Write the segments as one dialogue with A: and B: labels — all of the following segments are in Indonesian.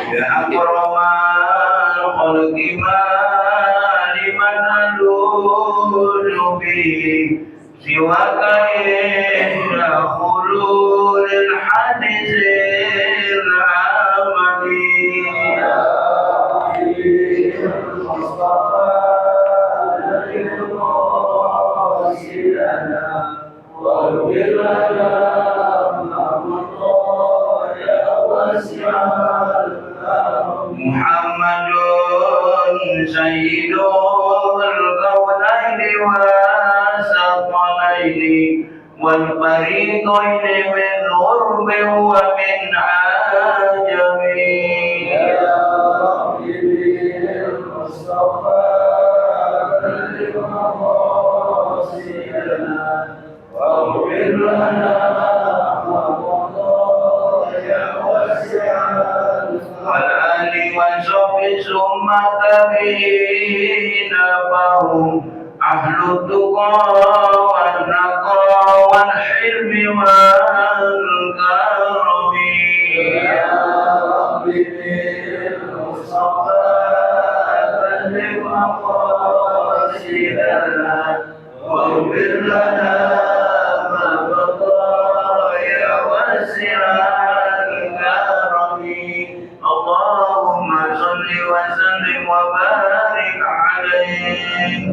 A: Ya akramal khalqi ma liman alulu bi siwaka inda khulul hadizil amali ya Mustafa Muhammadun sayyidul kaunaini wasaqalaini wal fariqaini min urbin wa min ajami ya Rabbi bil Mustafa واغفر لنا والآل وصحبه ثم تابعين فهم أهل التقى والنقى والحلم والكرم يا رب بالمصطفى بلغ مقاصدنا واغفر لنا ما مضى يا واسع الكرم اللهم صل وسلم وبارك عليه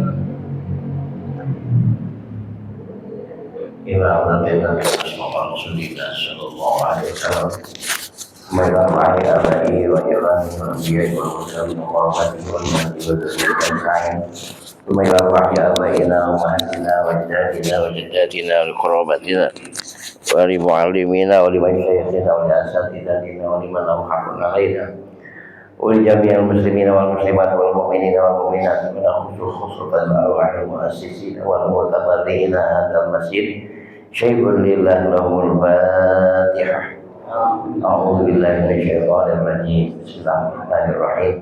A: إلى ربنا رسول الله صلى الله عليه وسلم وإلى معي آبائه وإخوانه والأنبياء والمرسلين وقرابته والمهدي والرسول أجمعين ثم إلى معي آبائنا وأمهاتنا وأجدادنا وجداتنا وقرابتنا ولمعلمينا ولمشايخنا ولأساتذتنا ولمن لهم حق علينا ولجميع المسلمين والمسلمات والمؤمنين والمؤمنات خصوصا أرواح المؤسسين والمتبرعين هذا المسجد شيء لله لهم الفاتحة أعوذ بالله من الشيطان الرجيم بسم الله الرحمن الرحيم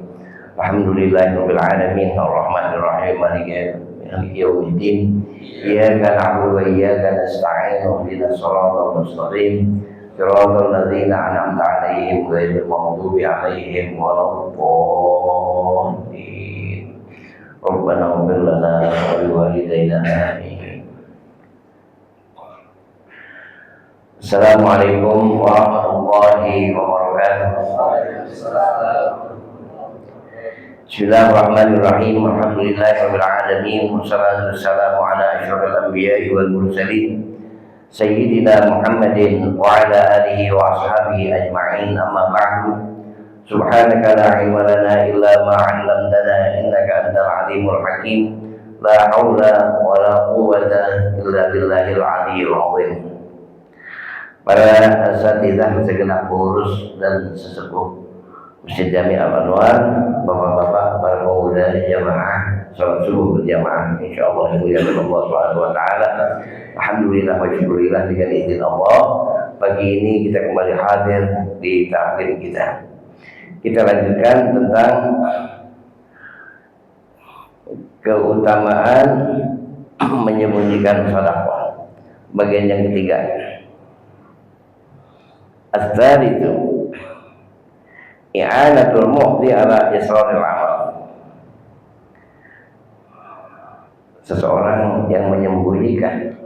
A: الحمد لله رب العالمين الرحمن الرحيم مالك يوم الدين إياك نعبد وإياك نستعين اهدنا الصراط المستقيم صراط الذين أنعمت عليهم غير المغضوب عليهم ولا الضالين ربنا اغفر لنا ولوالدينا آمين. Assalamualaikum warahmatullahi wabarakatuh. Bismillahirrahmanirrahim. Alhamdulillahirabbil alamin. Wassalatu wassalamu ala asyrofil anbiya'i wal mursalin sayyidina Muhammadin wa ala alihi wa ashabihi ajma'in. Amma ba'du. Subhanaka la ilma lana illa ma 'allamtana innaka antal alimul hakim. La haula wa la quwwata illa billahil aliyyil 'azim. Para asatidzah segenap pengurus dan sesepuh Masjid Jami Al-Anwar, bapak-bapak, para pemuda jamaah salat subuh berjamaah, insyaallah dimuliakan Allah Subhanahu wa taala. Alhamdulillah wa syukurillah dengan izin Allah. Pagi ini kita kembali hadir di taklim kita. Kita lanjutkan tentang keutamaan menyembunyikan sedekah. Bagian yang ketiga. Ats-tsalitsu i'anatul mu'ti ala israril amal. Seseorang yang menyembunyikan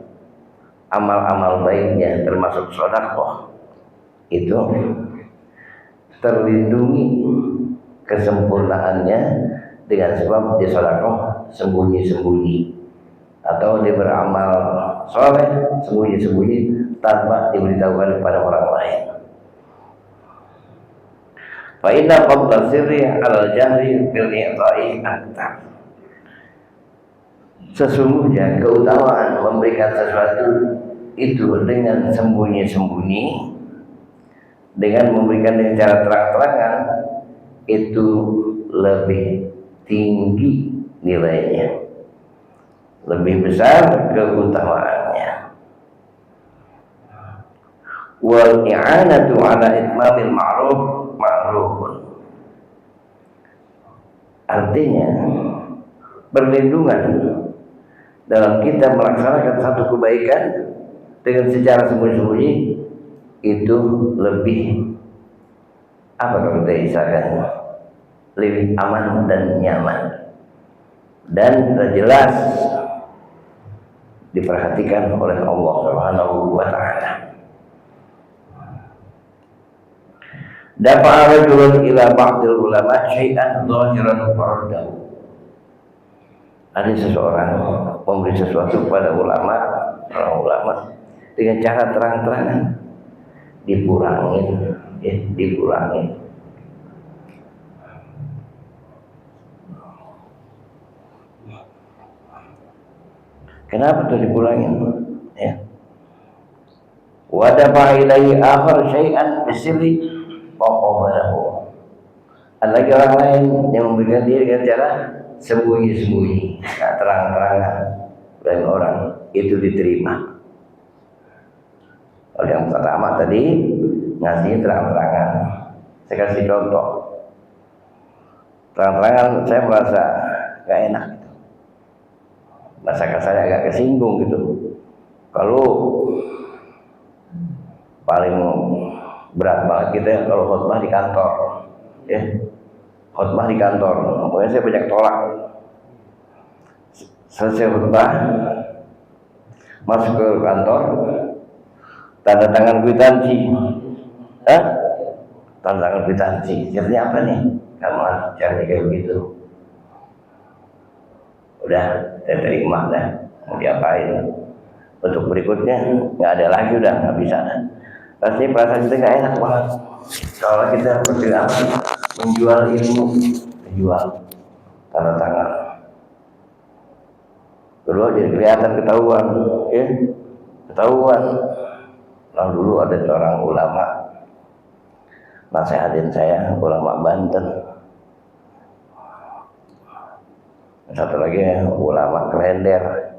A: amal-amal baiknya termasuk sedekah itu terlindungi kesempurnaannya dengan sebab dia sedekah sembunyi-sembunyi, atau dia beramal soleh sembunyi-sembunyi tanpa diberitahukan kepada orang lain. Fa inna fadla sirri 'alal jahri bil i'ta'i aktar. Sesungguhnya keutamaan memberikan sesuatu itu dengan sembunyi-sembunyi, dengan memberikan dengan cara terang-terangan, itu lebih tinggi nilainya, lebih besar keutamaannya. Wal i'anatu 'ala itmamil ma'ruf ma'rufun. Artinya berlindungan dalam kita melaksanakan satu kebaikan dengan secara sembunyi-sembunyi itu lebih apa kalau kita istilahkan, lebih aman dan nyaman dan jelas diperhatikan oleh Allah Subhanahu wa taala. Dafa'a rajulun ila ba'dil ulama syai'an zahiran faradahu. Ada seseorang memberi sesuatu kepada ulama, orang ulama dengan cara terang-terangan, dipurangin, dipurangin. Kenapa tuh dipulangin? Ya. Wa dafa'a ilaihi akhar syai'an bisirri faqabalahu. Ada lagi orang lain yang memberikan dia dengan cara sembunyi-sembunyi, terang-terangan dari orang, itu diterima. Kalau yang pertama tadi ngasih terang-terangan, saya kasih contoh. Terang-terangan saya merasa gak enak. Bahasa kasarnya agak kesinggung gitu. Kalau paling berat banget kita kalau khutbah di kantor, ya, khutbah di kantor. Pokoknya saya banyak tolak. Selesai khutbah, masuk ke kantor, tanda tangan kwitansi, tanda tangan kwitansi. Jadinya apa nih? Kamu caranya kayak begitu. Udah, saya terima dah. Mau diapain? Untuk berikutnya nggak ada lagi, udah nggak bisa. Pasti perasaan kita nggak enak banget. Kalau kita bergerak menjual ilmu, menjual tanda tangan. Kedua jadi kelihatan ketahuan, ya, ketahuan. Lalu dulu ada seorang ulama nasihatin saya, ulama Banten. Satu lagi ulama Klender,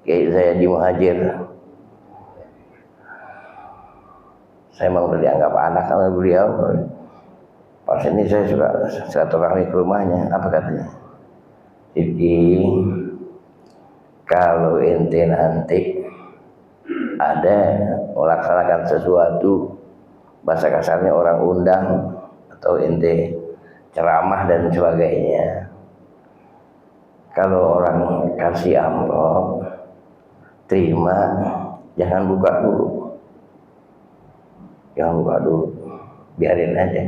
A: Kiai Zaidi Muhajir. Saya memang udah dianggap anak sama beliau. Pas ini saya suka silaturahmi ke rumahnya. Apa katanya? Jadi kalau ente nanti ada melaksanakan sesuatu, bahasa kasarnya orang undang atau ente ceramah dan sebagainya, kalau orang kasih amplop, terima, jangan buka dulu. Jangan buka dulu, biarin aja.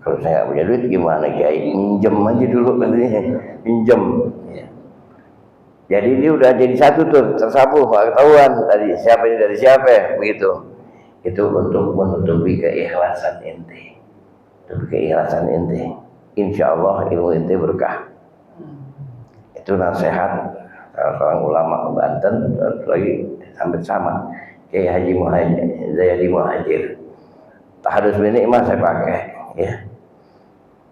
A: Kalau saya nggak punya duit gimana, Kiai? Minjem aja dulu katanya, minjem. Ya. Jadi dia udah jadi satu tuh, tersapu, nggak ketahuan tadi siapa ini dari siapa, begitu. Itu untuk menutupi keikhlasan ente, menutupi keikhlasan ente. Insya Allah ilmu ente berkah. Itu nasihat seorang ulama Banten, lagi sampai sama Kiai Haji Muhajir, Zaidi Muhajir. Taharus bin Ni'mah saya pakai, ya.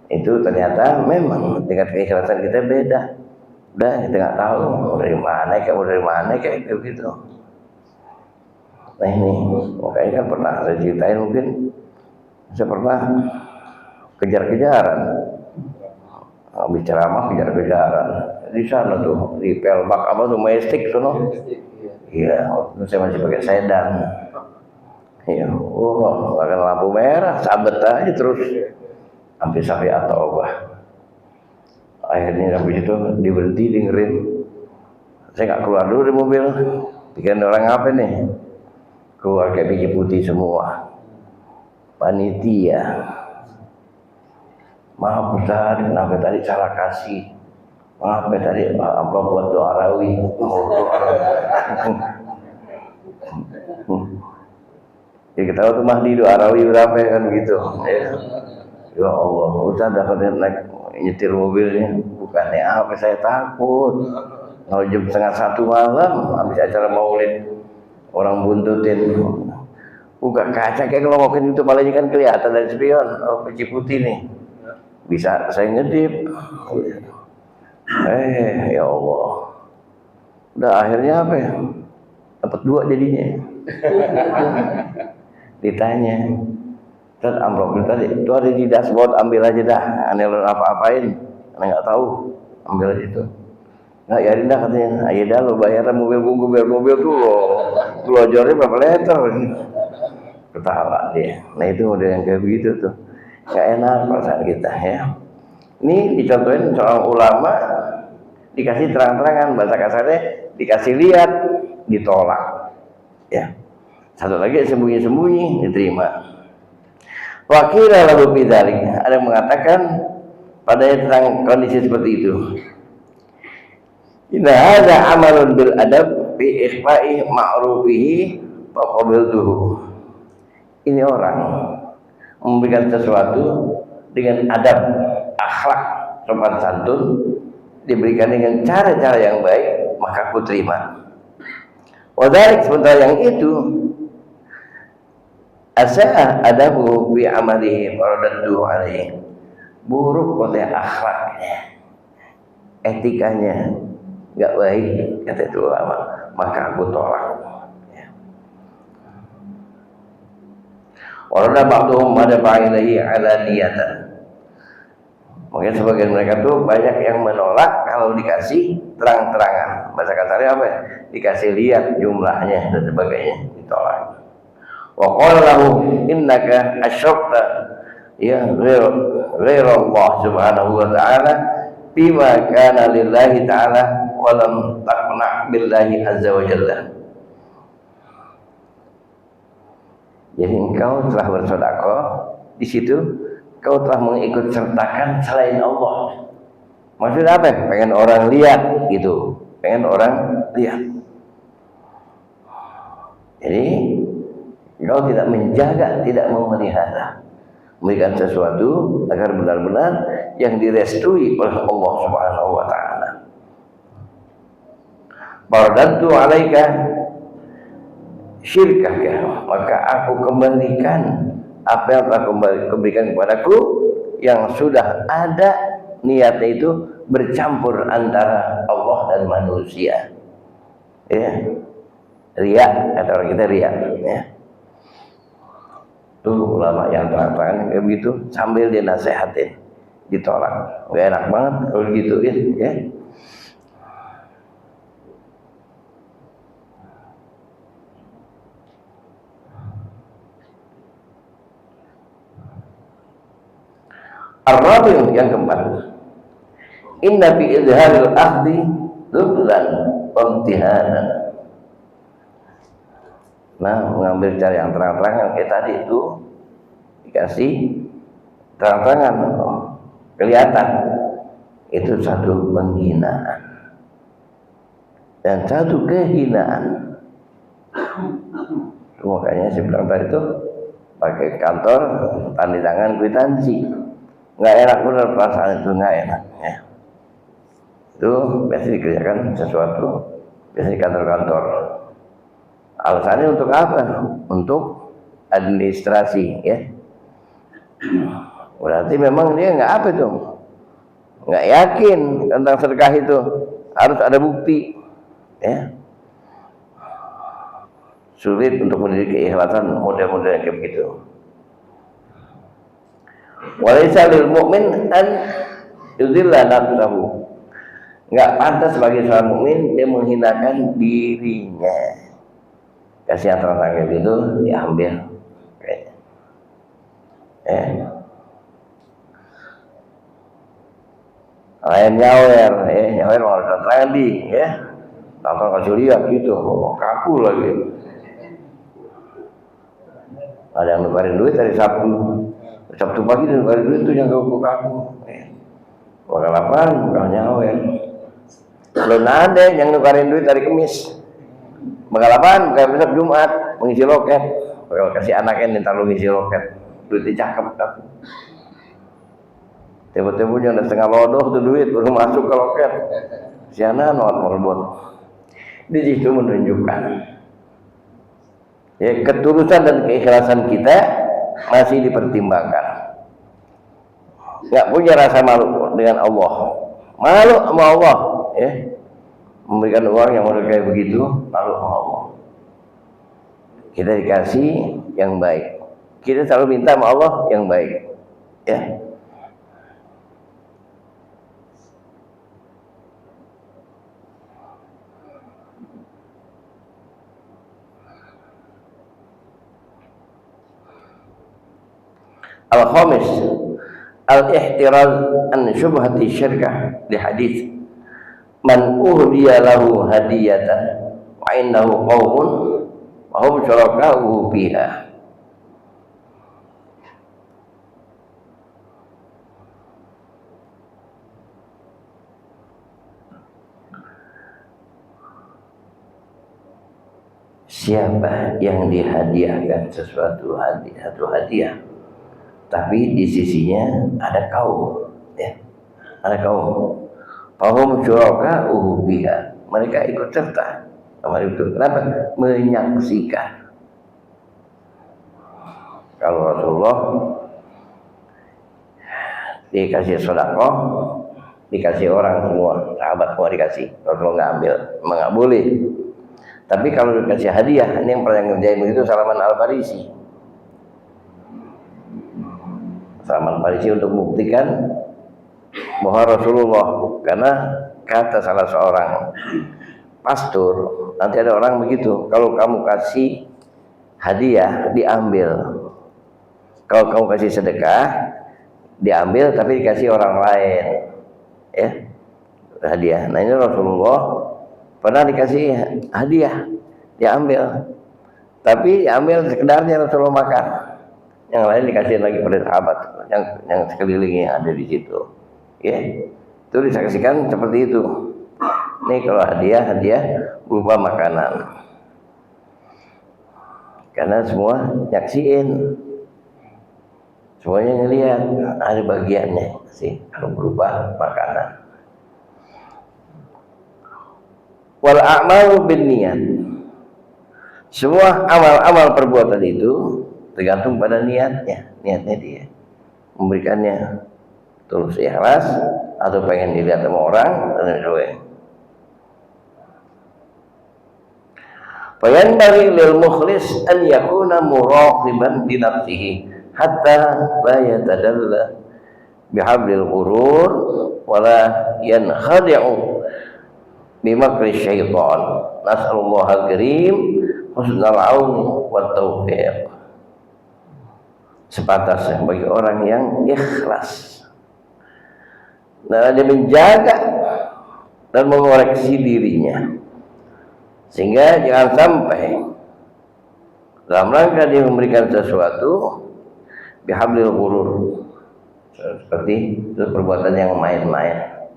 A: Itu ternyata memang tingkat keikhlasan kita beda. Udah kita nggak tahu dari mana kayak gitu. Nah ini, makanya kan pernah saya ceritain, mungkin saya pernah kejar-kejaran. Habis ceramah kejar-kejaran di sana tuh, di Pelbak apa tuh, Majestic sono. Iya, waktu saya masih pakai sedan. Iya, bahkan lampu merah, sabet aja terus sampai Atobah. Akhirnya habis itu diberhenti, dengerin. Saya nggak keluar dulu dari mobil. Pikiran orang apa nih? Keluar kayak biji putih semua. Panitia. Maaf Ustaz, kenapa tadi salah kasih? Maaf tadi amplop buat doa rawi. Ya kita tahu tuh Mahdi doa rawi berapa kan gitu. Ya Allah, Ustaz dapat naik nyetir mobilnya, bukannya apa, saya takut. Kalau jam 1:30 malam habis acara maulid, orang buntutin, buka kaca kayak ngelongokin itu palanya kan kelihatan dari spion. Oh, peci putih nih. Bisa saya ngedip. Ya Allah. Udah akhirnya apa ya? Dapat 2 jadinya. Ditanya, Ustaz amplop itu ada di dashboard, ambil aja dah. Aneh apa-apain, aneh nggak tahu, ambil aja itu.
B: Nah, ya indah katanya, ayo dah lo bayaran mobil tuh lo ajarnya berapa liter? Ketawa dia. Nah itu model yang kayak begitu tuh, nggak enak perasaan kita ya. Ini dicontohin seorang ulama dikasih terang-terangan, bahasa kasarnya dikasih lihat, ditolak. Ya. Satu lagi sembunyi-sembunyi diterima. Wakila lalu bidzalik, ada yang mengatakan pada tentang kondisi seperti itu. Inna hadza amalun bil adab fi ikhfa'i ma'rufihi fa qabiltuhu. Ini orang memberikan sesuatu dengan adab, akhlak, sopan santun, diberikan dengan cara-cara yang baik, maka aku terima. Wadalik, sementara yang itu asa adabu bi amalihi faradatu alaihi, buruk kote akhlaknya, etikanya nggak baik, kata itu ulama, maka aku tolak. Warada ba'dhum madafa ilaihi ala niyatan. Mungkin sebagian mereka tuh banyak yang menolak kalau dikasih terang-terangan. Bahasa kasarnya apa ya? Dikasih lihat jumlahnya dan sebagainya, ditolak. Wa qala lahu innaka asyrakta ya ghairallah subhanahu wa ta'ala bima kana lillahi ta'ala wa lam taqna billahi azza wa jalla. Jadi engkau telah bersedekah, di situ kau telah mengikut sertakan selain Allah. Maksudnya apa? Pengen orang lihat gitu, pengen orang lihat. Jadi engkau tidak menjaga, tidak memelihara, memberikan sesuatu agar benar-benar yang direstui oleh Allah Subhanahu wa taala. Baradatu alaika syirkah, maka aku kembalikan apa yang telah kembalikan kepadaku yang sudah ada niatnya itu bercampur antara Allah dan manusia. Ya, riya, kata orang kita riya. Ya. Tuh ulama yang terang-terangan kayak begitu sambil dia nasihatin, ditolak. Gak enak banget kalau digituin, ya. Ar-rabi' yang keempat, inna fi izharil akhdi dhullan wa imtihanan. Nah, mengambil cara yang terang-terangan kayak tadi itu dikasih terang-terangan, kelihatan, itu satu penghinaan dan satu kehinaan. Makanya saya bilang tadi itu pakai kantor tanda tangan kwitansi. Nggak enak benar, perasaan itu nggak enak ya. Itu biasanya dikerjakan sesuatu biasanya di kantor-kantor. Alasannya untuk apa? Untuk administrasi ya. Berarti memang dia nggak apa itu, nggak yakin tentang sedekah itu, harus ada bukti ya. Sulit untuk mendidik keikhlasan model-model kayak begitu. Walaysa lil mu'min an yudhilla nafsahu. Enggak pantas bagi seorang mukmin dia menghinakan dirinya. Kasih yang terang itu diambil. Lain nyawer, nyawer mau terang di, ya. Nonton kasih lihat gitu, kaku lagi. Ada yang nukarin duit dari Sabtu pagi dan hari itu yang kaku. Bakal apaan? Bakal nyawer. Belum ada yang nukarin duit dari Kemis. Bakal apaan? Bakal besok Jumat mengisi loket. Bakal kasih anaknya minta lu ngisi loket. Duitnya cakep kaku. Tiba-tiba udah setengah lodoh tuh duit baru masuk ke loket. Siana not merebut. Di situ menunjukkan ya ketulusan dan keikhlasan kita masih dipertimbangkan. Nggak punya rasa malu dengan Allah, malu sama Allah ya, memberikan uang yang model kayak begitu, malu sama Allah. Kita dikasih yang baik, kita selalu minta sama Allah yang baik ya. Al-khamis al-ihtiraz an syubhati syirkah di hadis man uhdiya lahu hadiyatan wa innahu qaumun wa hum syuraka'u biha. Siapa yang dihadiahkan sesuatu hadiah, tapi di sisinya ada kaum, ya, ada kaum. Fahum syuraka'u biha, mereka ikut serta sama itu. Kenapa? Menyaksikan. Kalau Rasulullah dikasih sedekah, dikasih orang semua, sahabat semua dikasih, Rasulullah nggak ambil, memang nggak boleh. Tapi kalau dikasih hadiah, ini yang pernah ngerjain begitu Salman Al-Farisi. Salman Al-Farisi untuk membuktikan bahwa Rasulullah, karena kata salah seorang pastor, nanti ada orang begitu, kalau kamu kasih hadiah diambil, kalau kamu kasih sedekah diambil tapi dikasih orang lain, ya, hadiah. Nah ini Rasulullah pernah dikasih hadiah, diambil, tapi diambil sekedarnya Rasulullah makan, yang lain dikasih lagi pada sahabat yang sekelilingnya ada di situ, ya. Itu disaksikan seperti itu. Ini kalau hadiah berupa makanan, karena semua nyaksiin, semuanya ngelihat ada bagiannya sih kalau berupa makanan. Wal a'malu binniyat. Semua amal-amal perbuatan itu tergantung pada niatnya dia. Memberikannya tulus ikhlas atau pengen dilihat sama orang dan sebagainya. Fayanbaghi lil mukhlis an yakuna muraqiban li nafsihi hatta la yatadalla bihablil ghurur wa la yankhadi'u bimakri syaitan. Nas'alullah al-karim husnal auni wa taufiq. Sepantasnya bagi orang yang ikhlas dan dia menjaga dan mengoreksi dirinya, sehingga jangan sampai dalam rangka dia memberikan sesuatu bihablil ghurur, seperti itu perbuatan yang main-main,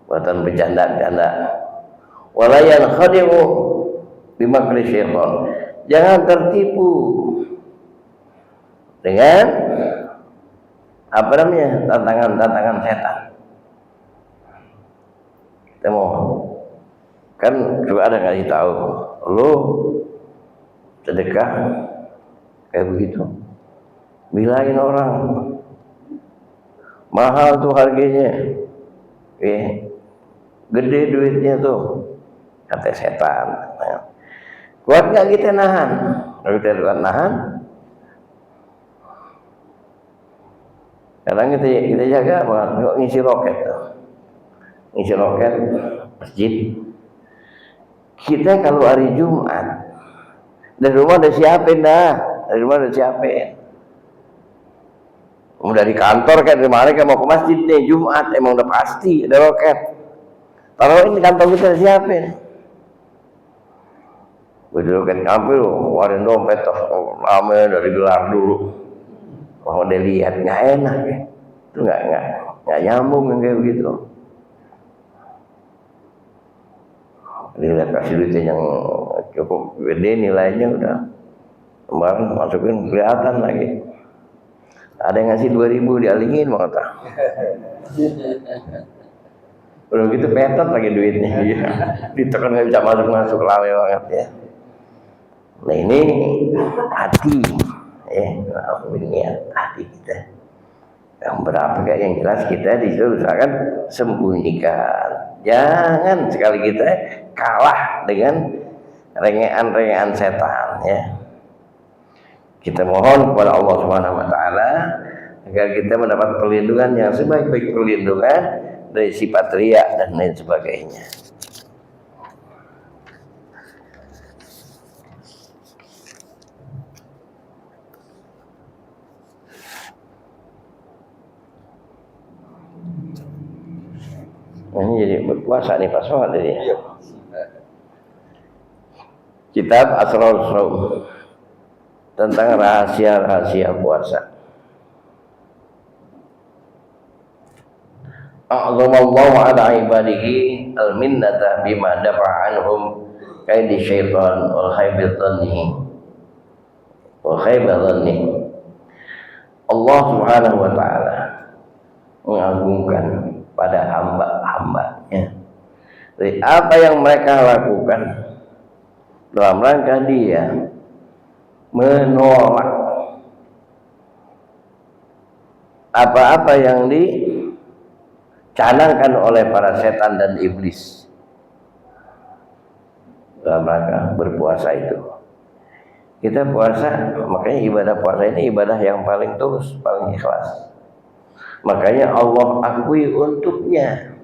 B: perbuatan bercanda-canda. Wala yankhadi'u bimakri syaitan, jangan tertipu dengan apa namanya tantangan setan. Kita mau kan juga ada ngasih tahu, lo sedekah kayak begitu, bilangin orang mahal tuh harganya, gede duitnya tuh, kata setan. Nah, kuat nggak kita nahan? Kalau kita kuat nahan, kadang kita jaga banget, ngisi roket tuh, ngisi roket masjid. Kita kalau hari Jumat dari rumah udah siapin mau dari kantor kan, dari mana kan mau ke masjid nih Jumat, emang udah pasti ada roket, taruhin di kantor kita siapin. Begitu kan kampil, warin dompet rame dari gelar dulu. Kalau dia lihat nggak enak ya, itu nggak nyambung yang kayak begitu. Dilihat kasih duitnya yang cukup gede, nilainya udah kemarin masukin kelihatan lagi. Ada yang ngasih 2.000 dialingin mau kata. Udah gitu petot lagi duitnya, ditekan nggak bisa masuk lama banget ya. Nah ini hati, hati kita. Yang berapa kayak yang jelas kita disuruh usahakan sembunyikan. Jangan sekali kita kalah dengan rengean-rengean setan ya. Kita mohon kepada Allah Subhanahu wa taala agar kita mendapat perlindungan yang sebaik-baik perlindungan dari sifat riya dan lain sebagainya. Ini jadi berpuasa nih pas sholat ini. Kitab Asrar Shaum tentang rahasia-rahasia puasa. A'zamallahu ala ibadihi al-minnata bima dafa'a anhum kaidi syaitan wal khaybi dhanni. Allah Subhanahu wa taala mengagungkan pada hamba-hambanya dari apa yang mereka lakukan dalam rangka dia menolak apa-apa yang dicanangkan oleh para setan dan iblis dalam rangka berpuasa itu. Kita puasa, makanya ibadah puasa ini ibadah yang paling tulus, paling ikhlas. Makanya Allah akui untuknya.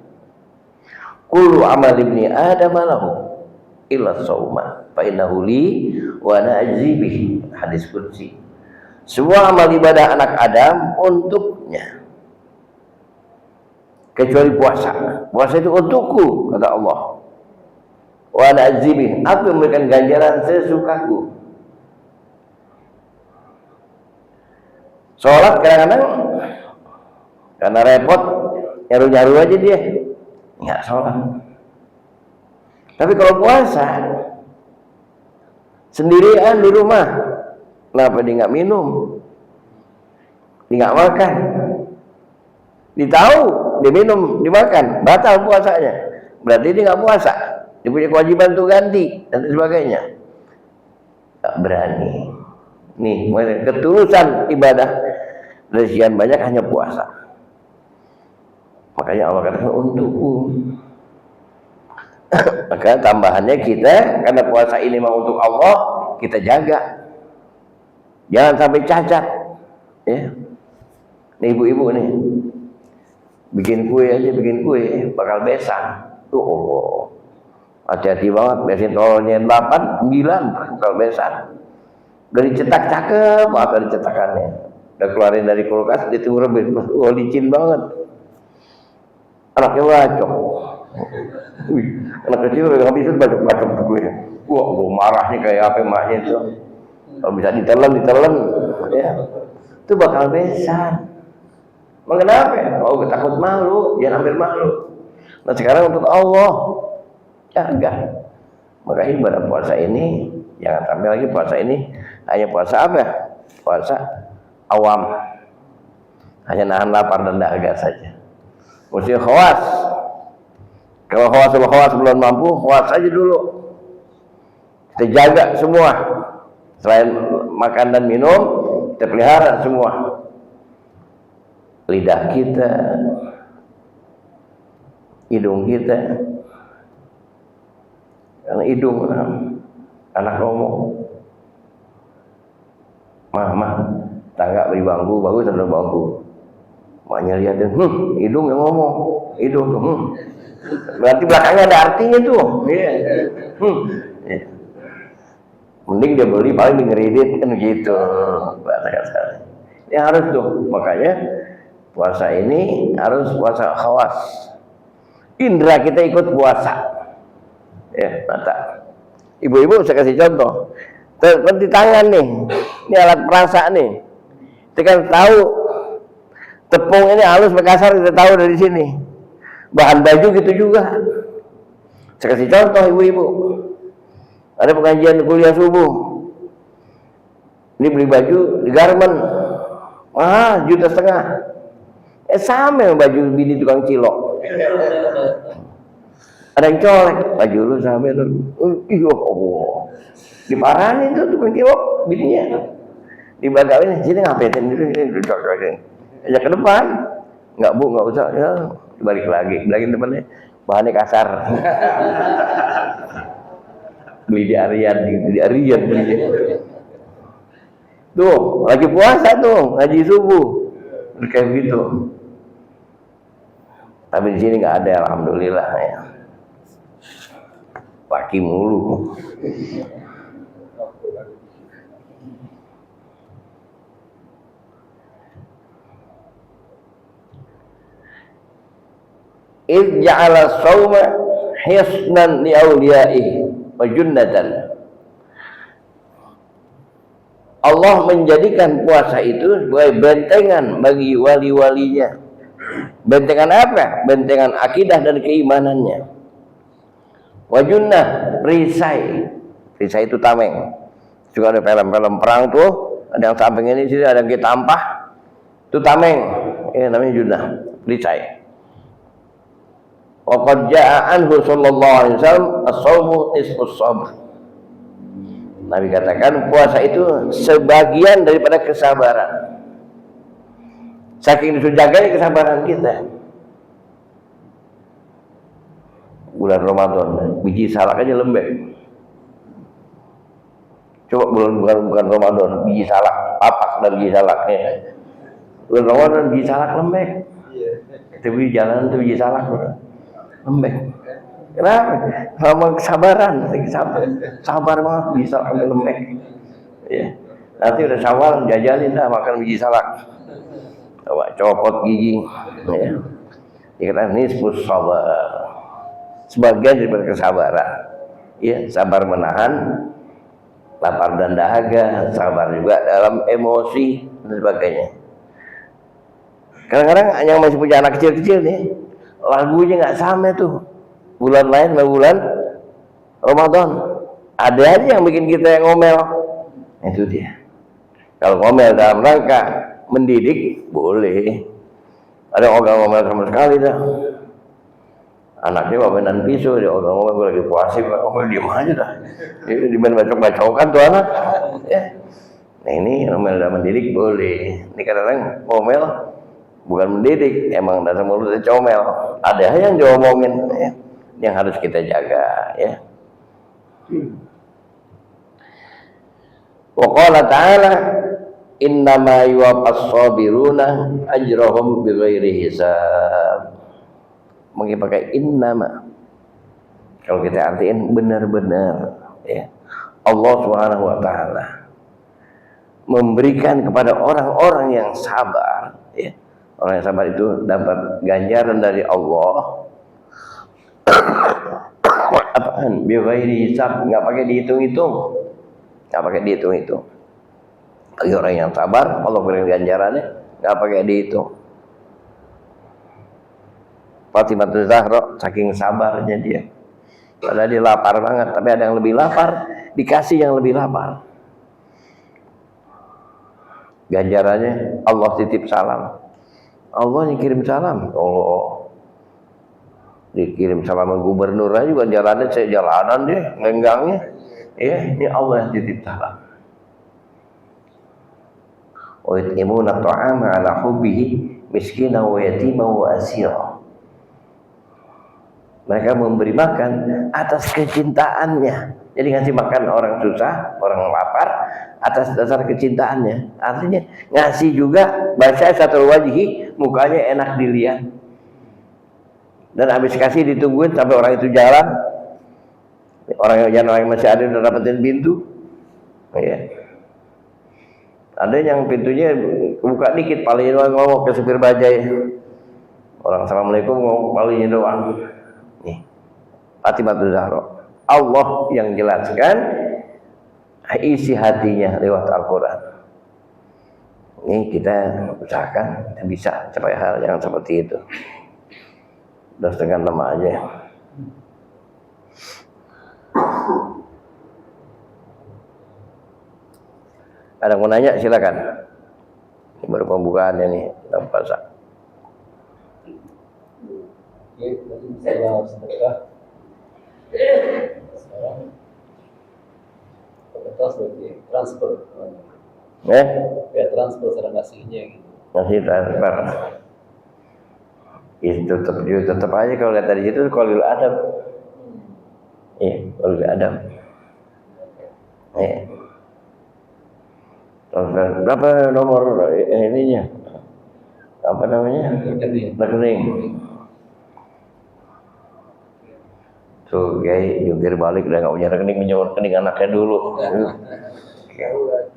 B: Kullu amal ibni Adam lahu illa shauma fa innahu li wa ana ajzi bihi. Hadis qudsi. Semua amal ibadah anak Adam untuknya. Kecuali puasa. Puasa itu untukku, kata Allah. Wa ana ajzi bihi. Aku memberikan ganjaran sesukaku. Sholat kadang-kadang karena repot nyaru-nyaru aja dia nggak sholat. Tapi kalau puasa sendirian di rumah, kenapa dia nggak minum, dia nggak makan, dia tahu dia minum, dimakan, batal puasanya, berarti dia nggak puasa, dia punya kewajiban untuk ganti dan sebagainya. Nggak berani. Nih, ketulusan ibadah dari sekian banyak hanya puasa. Makanya Allah katakan untukku. Maka tambahannya kita, karena puasa ini mau untuk Allah, kita jaga. Jangan sampai cacat. Ya. Nih ibu-ibu nih, bikin kue aja, bikin kue, bakal besan. Tuh Allah. Hati-hati banget, besin telurnya 8, 9, bakal besan. Udah dicetak cakep atau dicetakannya, udah keluarin dari kulkas, ditunggu rebus, wah licin banget, anaknya bacok. Anak kecil udah nggak bisa bacok-bacok gue, wah gue marahnya kayak apa emaknya itu, kalau bisa ditelan ya, itu bakal besan. Kenapa? Oh takut malu, jangan ambil malu. Nah sekarang untuk Allah jaga. Makanya ibadah puasa ini jangan sampai lagi puasa ini hanya puasa apa? Puasa awam, hanya nahan lapar dan dahaga saja. Mesti khawas. Kalau khawas belum mampu, khawas aja dulu. Kita jaga semua. Selain makan dan minum, kita pelihara semua. Lidah kita, hidung kita. Karena hidung anak ngomong, mah, tangga beri bangku, bagus ada bangku. Maknya liatin, hidung yang ngomong, hidung tuh, berarti belakangnya ada artinya tuh. Yeah. Mending dia beli paling ngeredit kan gitu. Ini harus tuh, makanya puasa ini harus puasa khawas. Indra kita ikut puasa. Ya, mata. Ibu-ibu saya kasih contoh. Seperti tangan nih, ini alat perasa nih. Kita kan tahu tepung ini halus kasar, kita tahu dari sini. Bahan baju gitu juga. Saya kasih contoh ibu-ibu. Ada pengajian kuliah subuh. Ini beli baju di garmen, 1,5 juta. Sama baju bini tukang cilok. Ada yang colek, baju lu sampai lu, iya Allah, diparahin tuh tukang cilok bininya, dibagawin sini ngapain ini, ajak ke depan, nggak bu nggak usah, ya balik lagi depannya, bahannya kasar, beli di Arian belinya, tuh lagi puasa tuh ngaji subuh, kayak gitu, tapi di sini nggak ada, alhamdulillah ya. Laki mulu. id ja'ala shauma hisnan li awliyaihi wa junnatan. Allah menjadikan puasa itu sebagai bentengan bagi wali-walinya. Bentengan apa? Bentengan akidah dan keimanannya. Wajunnah, perisai. Perisai itu tameng. Juga ada film-film perang tuh, ada yang samping ini sini, ada yang kita tampah. Itu tameng. Ini namanya junnah, perisai. Wa qad jaa'a anhu sallallahu alaihi wasallam as-shaumu nisfus sabr. Nabi katakan puasa itu sebagian daripada kesabaran. Saking disujaganya kesabaran kita. Bulan Ramadan, biji salak aja lembek. Coba bukan Ramadan, biji salak, papak dan biji salaknya. Bulan Ramadan biji salak lembek. Tapi jalan itu biji salak lembek. Kenapa? Sama kesabaran, sabar mah bisa sampai lembek. Ya. Nanti udah Syawal jajalin dah makan biji salak. Coba copot gigi. Ya. Dikatakan nisfus sabar. Sebagian daripada kesabaran. Ya, sabar menahan lapar dan dahaga, sabar juga dalam emosi dan sebagainya. Kadang-kadang yang masih punya anak kecil-kecil nih, lagunya nggak sama tuh. Bulan lain sama bulan Ramadan. Ada aja yang bikin kita yang ngomel. Itu dia. Kalau ngomel dalam rangka mendidik, boleh. Ada orang ngomel sama sekali dah. Anaknya mainan pisau, dia orang ngomel, gue lagi puasa, ngomel diem aja dah. Itu dimain bacok-bacokan tuh anak. Ya. Nah ini ngomel dalam mendidik boleh. Ini kadang-kadang ngomel bukan mendidik, emang dasar mulutnya comel. Ada yang diomongin. Ya. Yang harus kita jaga, ya. Wa qala ta'ala innama yuwaffas sabiruna ajrahum bighairi hisab. Mungkin pakai innama. Kalau kita artiin benar-benar, ya. Allah Subhanahu wa taala memberikan kepada orang-orang yang sabar, ya. Orang yang sabar itu dapat ganjaran dari Allah. Apaan? Bighairi hisab, nggak pakai dihitung-hitung, nggak pakai dihitung-hitung. Bagi orang yang sabar, Allah beri ganjarannya, nggak pakai dihitung. Fatimah Zahra saking sabarnya dia, padahal dia lapar banget, tapi ada yang lebih lapar, dikasih yang lebih lapar. Ganjarannya Allah titip salam, Allah yang kirim salam, Allah. Dikirim sama gubernur aja juga jalannya saya jalanan deh lenggangnya, ya ini Allah yang titip salam. Wa yutimuna ta'ama ala hubbihi miskina wa yatima wa asira. Mereka memberi makan atas kecintaannya. Jadi ngasih makan orang susah, orang lapar atas dasar kecintaannya. Artinya ngasih juga baca satu wajhi, mukanya enak dilihat. Dan habis kasih ditungguin sampai orang itu jalan. Orang yang masih ada udah dapetin pintu. Ya. Ada yang pintunya buka dikit, palingnya doang ngomong ke supir bajai. Orang assalamualaikum ngomong palingnya doang. Nih, Fatimah Zahra. Allah yang jelaskan isi hatinya lewat Al-Quran. Ini kita usahakan bisa capai hal yang seperti itu. Udah 5:30 aja. Ada yang mau nanya silakan. Ini baru pembukaannya nih, dalam puasa.
C: Oke, berarti misalnya sedekah. Sekarang pakai transfer. Ya transfer secara ngasihnya gitu.
B: Masih transfer. Itu tetap aja kalau lihat dari situ qalil adab. Iya, qalil adab. Iya. Berapa nomor ininya? Apa namanya? Rekening. Tuh, kayak jungkir balik udah nggak punya rekening, punya rekening anaknya dulu.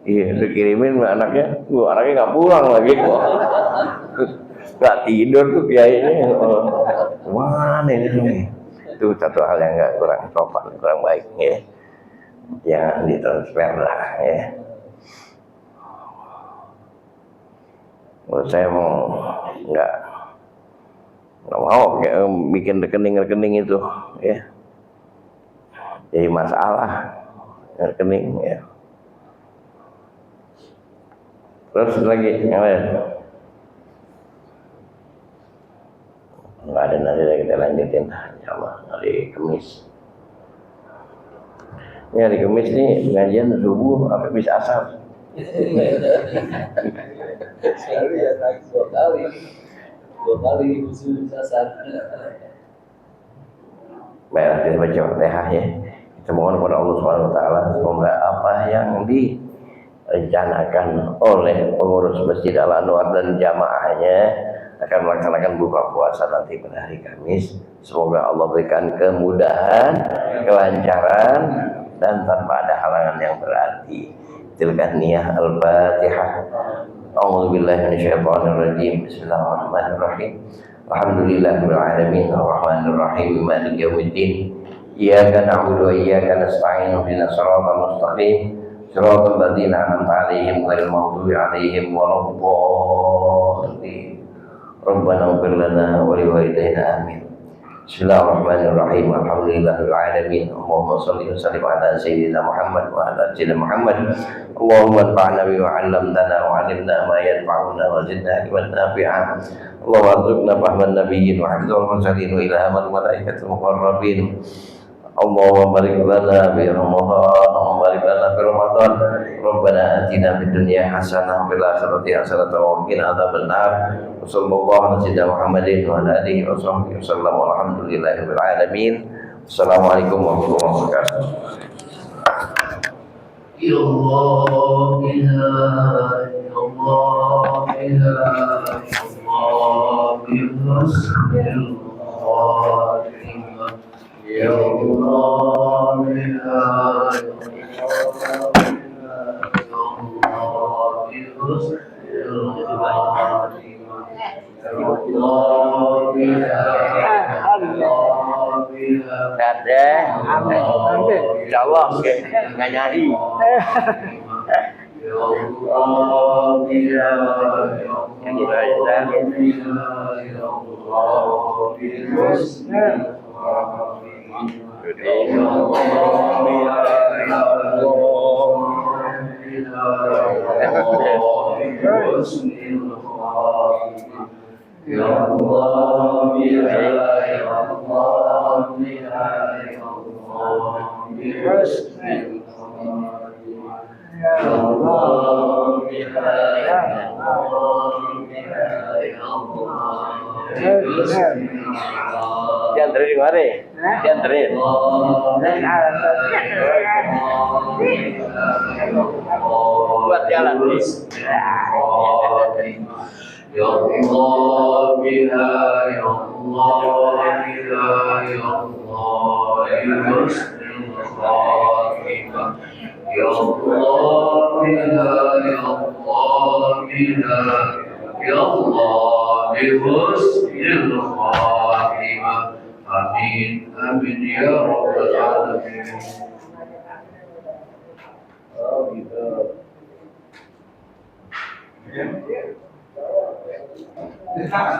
B: Iya, dikirimin anaknya, anaknya nggak pulang lagi kok. Nggak tidur tuh kiai ini, Mana ini? Itu satu hal yang nggak kurang sopan, kurang baik ya. Jangan ditransfer lah ya. Kalau saya mau nggak mau kayak bikin rekening itu ya. Jadi masalah rekening ya. Terus lagi yang lain. Nggak ada, nanti kita lanjutin insyaallah hari Kamis. Ini hari Kamis nih pengajian subuh sampai bisa asar.
C: Sekali ya, dua kali khusus asar.
B: Baiklah, kita baca Fatihah ya. Kita mohon kepada Allah Subhanahu wa taala semoga apa yang direncanakan oleh pengurus Masjid Al Anwar dan jamaahnya akan melaksanakan buka puasa nanti pada hari Kamis. Semoga Allah berikan kemudahan, kelancaran, dan tanpa ada halangan yang berarti. Tilkan niyah al-Fatihah. A'udzubillahi minasyaitonir rajim. Bismillahirrahmanirrahim. Alhamdulillahirabbil alamin arrahmanir rahim maliki yaumiddin. Iyyaka na'budu wa iyyaka nasta'in ihdinas siratal mustaqim. Siratal ladzina an'amta 'alaihim ghairil maghdubi 'alaihim waladdallin. Rabbana ighfir lana wa liwalidayna amin. Bismillahirrahmanirrahim. Alhamdulillahirabbil alamin. Allahumma shalli wa sallim ala sayyidina Muhammad wa ala sayyidina Muhammad. Allahumma anfa'na bima 'allamtana wa 'allimna ma yanfa'una wa zidna ilman nafi'an. Allahumma arzuqna fahman nabiyyin wa hifdzal mursalin wa ilhamal malaikatil muqarrabin. Allahumma barik lana fi Ramadan, Allahumma barik lana fi Ramadan. Rabbana atina fid dunya hasanah wa fil akhirati hasanah wa qina adzabannar. Wassallallahu ala sayyidina Muhammadin wa ala alihi wa sahbihi wasallam. Walhamdulillahirabbil alamin. Assalamualaikum warahmatullahi wabarakatuh.
A: Ya Allah, ilaha illallah, ilaha illallah, bismillah. Ya Allah, ilaha
B: Insyaallah nggak nyari. Diantarin di mana? Diantarin. Buat jalan.
A: Ya Allah, ya Allah, ya Allah, Ya Allah, Ya Allah, bihusnil khatimah. Amin, amin ya rabbal alamin.
C: Oh gitu.